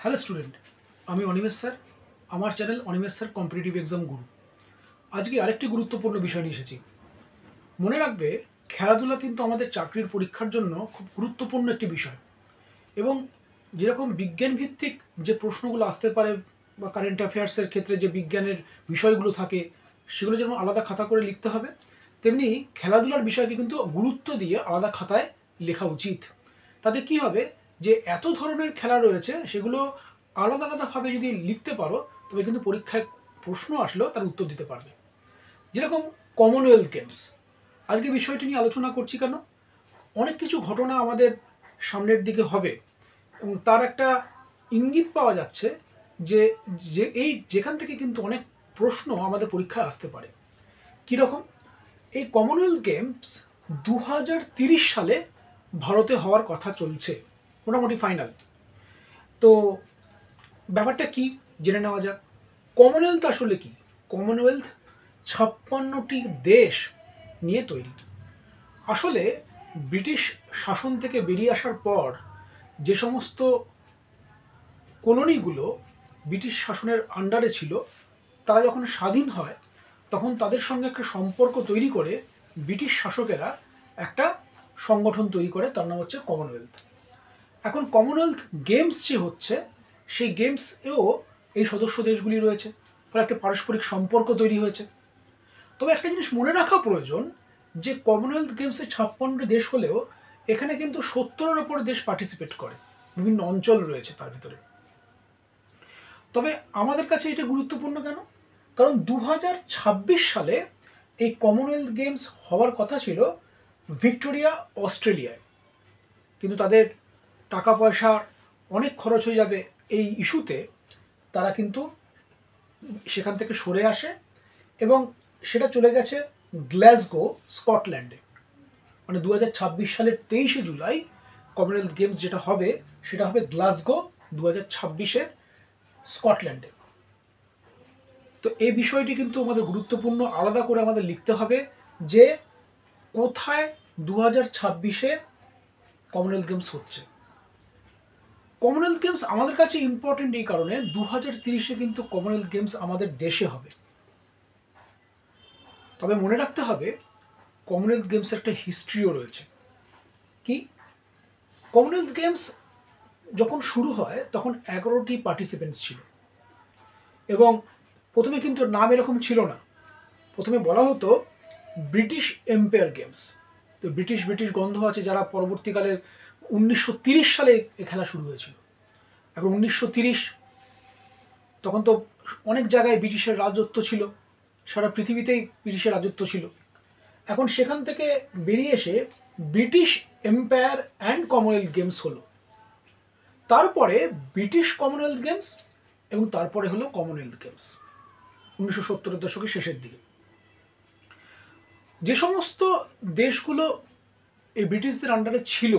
Hello student, আমি Animesh sir. আমার channel Animesh sir competitive exam গুরু। আজকে আরেকটি গুরুত্বপূর্ণ বিষয় নিয়ে এসেছি। মনে রাখবে, খেলাধুলা কিন্তু আমাদের চাকরির পরীক্ষার জন্য খুব গুরুত্বপূর্ণ একটি বিষয়। এবং যেরকম বিজ্ঞান ভিত্তিক যে প্রশ্নগুলো আসতে পারে বা কারেন্ট অ্যাফেয়ার্সের ক্ষেত্রে যে বিজ্ঞানের বিষয়গুলো থাকে সেগুলো যেমন আলাদা খাতা করে লিখতে হবে, তেমনি খেলাধুলার বিষয়কে কিন্তু গুরুত্ব দিয়ে আলাদা খাতায় লেখা উচিত। তাতে কি হবে, যে এত ধরনের খেলা রয়েছে সেগুলো আলাদা আলাদাভাবে যদি লিখতে পারো তবে কিন্তু পরীক্ষায় প্রশ্ন আসলেও তার উত্তর দিতে পারবে। যেরকম কমনওয়েলথ গেমস, আজকে বিষয়টি নিয়ে আলোচনা করছি কেন? অনেক কিছু ঘটনা আমাদের সামনের দিকে হবে এবং তার একটা ইঙ্গিত পাওয়া যাচ্ছে যে যে এই যেখান থেকে কিন্তু অনেক প্রশ্ন আমাদের পরীক্ষায় আসতে পারে। কীরকম? এই কমনওয়েলথ গেমস 2030 সালে ভারতে হওয়ার কথা চলছে, মোটামুটি ফাইনাল। তো ব্যাপারটা কি জেনে নেওয়া যাক। কমনওয়েলথ আসলে কি? কমনওয়েলথ 56টি দেশ নিয়ে তৈরি। আসলে ব্রিটিশ শাসন থেকে বেরিয়ে আসার পর যে সমস্ত কলোনিগুলো ব্রিটিশ শাসনের আন্ডারে ছিল, তারা যখন স্বাধীন হয় তখন তাদের সঙ্গে একটা সম্পর্ক তৈরি করে ব্রিটিশ শাসকেরা একটা সংগঠন তৈরি করে, তার নাম হচ্ছে কমনওয়েলথ। এখন কমনওয়েলথ গেমস যে হচ্ছে, সেই গেমসেও এই সদস্য দেশগুলি রয়েছে, ফলে একটা পারস্পরিক সম্পর্ক তৈরি হয়েছে। তবে একটা জিনিস মনে রাখা প্রয়োজন, যে কমনওয়েলথ গেমসে 56টি দেশ হলেও এখানে কিন্তু 70-এর ওপর দেশ পার্টিসিপেট করে, বিভিন্ন অঞ্চল রয়েছে তার ভিতরে। তবে আমাদের কাছে এটা গুরুত্বপূর্ণ কেন? কারণ 2026 সালে এই কমনওয়েলথ গেমস হওয়ার কথা ছিল ভিক্টোরিয়া, অস্ট্রেলিয়ায়। কিন্তু তাদের টাকা পয়সা অনেক খরচ হয়ে যাবে এই ইস্যুতে, তারা কিন্তু সেখান থেকে সরে আসে এবং সেটা চলে গেছে গ্লাসগো, স্কটল্যান্ডে। মানে 2026 সালের 23শে জুলাই কমনওয়েলথ গেমস যেটা হবে সেটা হবে গ্লাসগো 2026-এর স্কটল্যান্ডে। তো এই বিষয়টি কিন্তু আমাদের গুরুত্বপূর্ণ, আলাদা করে আমাদের লিখতে হবে যে কোথায় 2026-এ কমনওয়েলথ গেমস হচ্ছে। কমনওয়েলথ গেমস আমাদের কাছে ইম্পর্টেন্ট এই কারণে, 2030-এ কিন্তু কমনওয়েলথ গেমস আমাদের দেশে হবে। তবে মনে রাখতে হবে, কমনওয়েলথ গেমসের একটা হিস্ট্রিও রয়েছে। কি? কমনওয়েলথ গেমস যখন শুরু হয় তখন 11টি পার্টিসিপেন্টস ছিল এবং প্রথমে কিন্তু নাম এরকম ছিল না। প্রথমে বলা হতো ব্রিটিশ এম্পায়ার গেমস। তো ব্রিটিশ ব্রিটিশ গন্ধ আছে, যারা পরবর্তীকালে 1930 সালে এ খেলা শুরু হয়েছিল। এখন 1930, তখন তো অনেক জায়গায় ব্রিটিশের রাজত্ব ছিল, সারা পৃথিবীতেই ব্রিটিশের রাজত্ব ছিল। এখন সেখান থেকে বেরিয়ে এসে British empire and Commonwealth games হলো, তারপরে ব্রিটিশ কমনওয়েলথ গেমস এবং তারপরে হলো কমনওয়েলথ গেমস 1970-এর দশকের শেষের দিকে। যে সমস্ত দেশগুলো এই ব্রিটিশদের আন্ডারে ছিল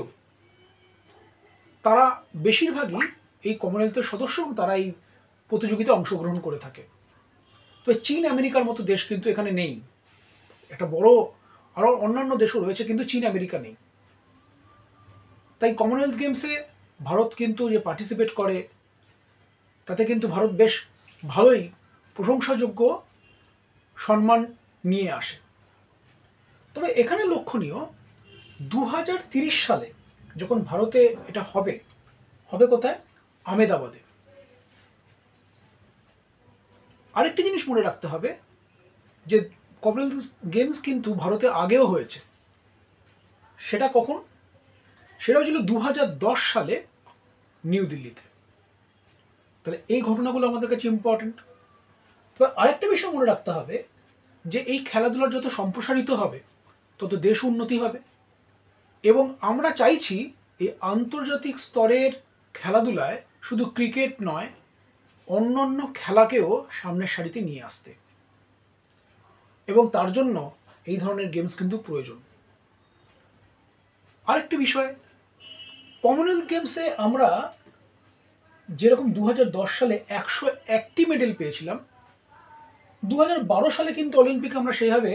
তারা বেশিরভাগই এই কমনওয়েলথের সদস্য এবং তারা এই প্রতিযোগিতায় অংশগ্রহণ করে থাকে। তো চীন আমেরিকার মতো দেশ কিন্তু এখানে নেই। একটা বড় আরও অন্যান্য দেশও রয়েছে, কিন্তু চীন আমেরিকা নেই। তাই কমনওয়েলথ গেমসে ভারত কিন্তু যে পার্টিসিপেট করে, তাতে কিন্তু ভারত বেশ ভালোই প্রশংসাযোগ্য সম্মান নিয়ে আসে। তবে এখানে লক্ষণীয়, 2030 সালে যখন ভারতে এটা হবে, হবে কোথায়? আমেদাবাদে। আরেকটি জিনিস মনে রাখতে হবে, যে কমনওয়েলথ গেমস কিন্তু ভারতে আগেও হয়েছে। সেটা কখন? সেটা হয়েছিল 2010 সালে নিউ দিল্লিতে। তাহলে এই ঘটনাগুলো আমাদের কাছে ইম্পর্টেন্ট। তবে আরেকটা বিষয় মনে রাখতে হবে, যে এই খেলাধুলার যত সম্প্রসারিত হবে তত দেশ উন্নতি হবে। এবং আমরা চাইছি এই আন্তর্জাতিক স্তরের খেলাধুলায় শুধু ক্রিকেট নয়, অন্যান্য খেলাকেও সামনের সারিতে নিয়ে আসতে, এবং তার জন্য এই ধরনের গেমস কিন্তু প্রয়োজন। আরেকটি বিষয়, কমনওয়েলথ গেমসে আমরা যেরকম 2010 সালে 101টি মেডেল পেয়েছিলাম, 2012 সালে কিন্তু অলিম্পিকে আমরা সেইভাবে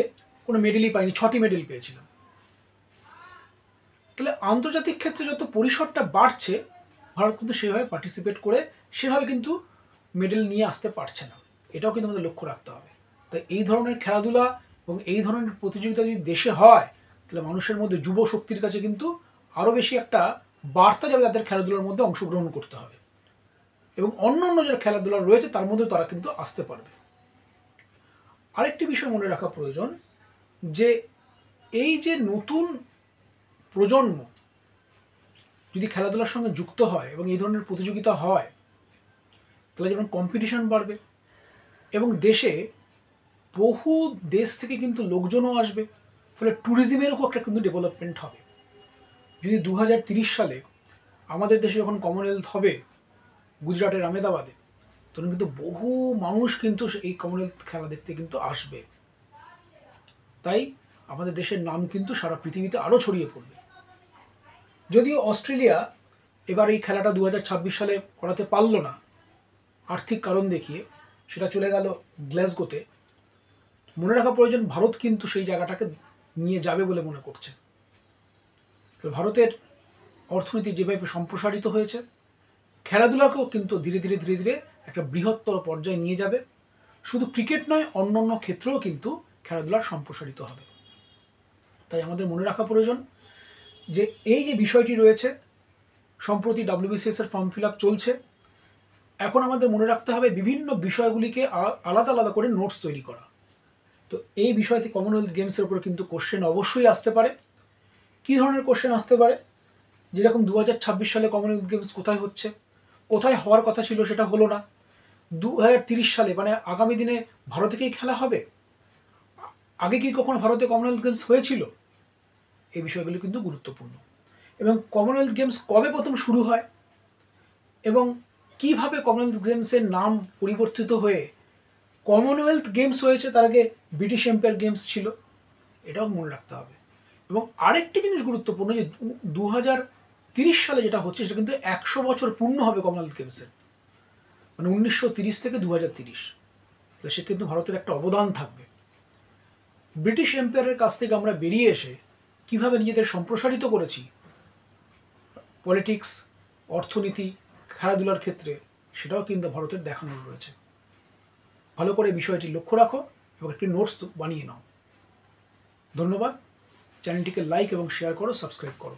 কোনো মেডেলই পাইনি, 6টি মেডেল পেয়েছিলাম। তাহলে আন্তর্জাতিক ক্ষেত্রে যত পরিসরটা বাড়ছে ভারত কিন্তু সেভাবে পার্টিসিপেট করে সেভাবে কিন্তু মেডেল নিয়ে আসতে পারছে না, এটাও কিন্তু আমাদের লক্ষ্য রাখতে হবে। তাই এই ধরনের খেলাধুলা এবং এই ধরনের প্রতিযোগিতা যদি দেশে হয়, তাহলে মানুষের মধ্যে যুব শক্তির কাছে কিন্তু আরও বেশি একটা বার্তা যাবে তাদের খেলাধুলার মধ্যে অংশগ্রহণ করতে হবে, এবং অন্য অন্য যে খেলাধুলা রয়েছে তার মধ্যে তারা কিন্তু আসতে পারবে। আরেকটি বিষয় মনে রাখা প্রয়োজন যে এই যে নতুন প্রজন্ম যদি খেলাধুলার সঙ্গে যুক্ত হয় এবং এই ধরনের প্রতিযোগিতা হয়, তাহলে যেমন কম্পিটিশন বাড়বে এবং দেশে বহু দেশ থেকে কিন্তু লোকজনও আসবে, ফলে ট্যুরিজমেরও একটা কিন্তু ডেভেলপমেন্ট হবে। যদি 2030 সালে আমাদের দেশে যখন কমনওয়েলথ হবে গুজরাটের আহমেদাবাদে, তখন কিন্তু বহু মানুষ কিন্তু এই কমনওয়েলথ খেলা দেখতে কিন্তু আসবে। তাই আমাদের দেশের নাম কিন্তু সারা পৃথিবীতে আরও ছড়িয়ে পড়বে। যদিও অস্ট্রেলিয়া এবার এই খেলাটা 2026 সালে করাতে পারল না আর্থিক কারণ দেখিয়ে, সেটা চলে গেল গ্লাসগোতে। মনে রাখা প্রয়োজন ভারত কিন্তু সেই জায়গাটাকে নিয়ে যাবে বলে মনে করছে। তো ভারতের অর্থনীতি যেভাবে সম্প্রসারিত হয়েছে, খেলাধুলাকেও কিন্তু ধীরে ধীরে ধীরে ধীরে একটা বৃহত্তর পর্যায়ে নিয়ে যাবে। শুধু ক্রিকেট নয়, অন্য অন্য ক্ষেত্রেও কিন্তু খেলাধুলার সম্প্রসারিত হবে। তাই আমাদের মনে রাখা প্রয়োজন যে এই যে বিষয়টি রয়েছে, সম্প্রতি WBCS এর ফর্ম ফিল আপ চলছে। এখন আমাদের মনে রাখতে হবে বিভিন্ন বিষয়গুলিকে আলাদা আলাদা করে নোটস তৈরি করা। তো এই বিষয়টি কমনওয়েলথ গেমসের উপর কিন্তু কোশ্চেন অবশ্যই আসতে পারে। কী ধরনের কোশ্চেন আসতে পারে? যেরকম 2026 সালে কমনওয়েলথ গেমস কোথায় হচ্ছে, কোথায় হওয়ার কথা ছিল সেটা হলো না। 2030 সালে মানে আগামী দিনে ভারতে কি খেলা হবে? আগে কি কখনো ভারতে কমনওয়েলথ গেমস হয়েছিল? এই বিষয়গুলি কিন্তু গুরুত্বপূর্ণ। এবং কমনওয়েলথ গেমস কবে প্রথম শুরু হয় এবং কিভাবে কমনওয়েলথ গেমসের নাম পরিবর্তিত হয়ে কমনওয়েলথ গেমস হয়েছে, তার আগে ব্রিটিশ এম্পায়ার গেমস ছিল, এটাও মনে রাখতে হবে। এবং আরেকটি জিনিস গুরুত্বপূর্ণ যে 2030 সালে যেটা হচ্ছে সেটা কিন্তু 100 বছর পূর্ণ হবে কমনওয়েলথ গেমসের, মানে 1930 থেকে 2030। তো সে কিন্তু ভারতের একটা অবদান থাকবে। ব্রিটিশ এম্পায়ারের কাছ থেকে আমরা বেরিয়ে এসে কিভাবে নিজেদের সম্প্রসারিত করেছি পলিটিক্স, অর্থনীতি, খেলাধুলার ক্ষেত্রে, সেটাও কিন্তু ভারতের দেখানোর রয়েছে। ভালো করে বিষয়টি লক্ষ্য রাখো এবং একটি নোটস বানিয়ে নাও। ধন্যবাদ। চ্যানেলটিকে লাইক এবং শেয়ার করো, সাবস্ক্রাইব করো।